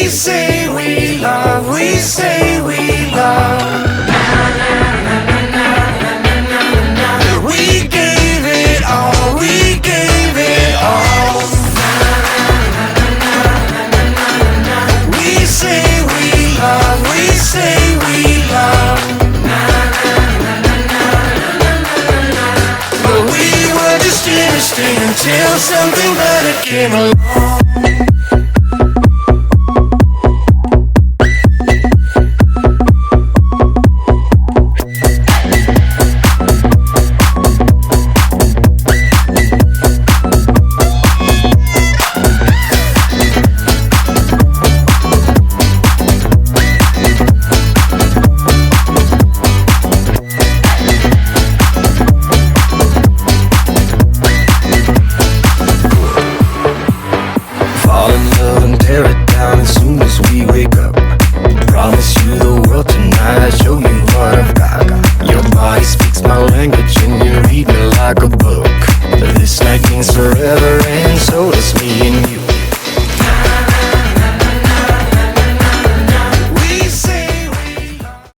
say we love, we say we love. We gave it all, we gave it all. We say we love, we say we love. But we were just innocent until something better came along.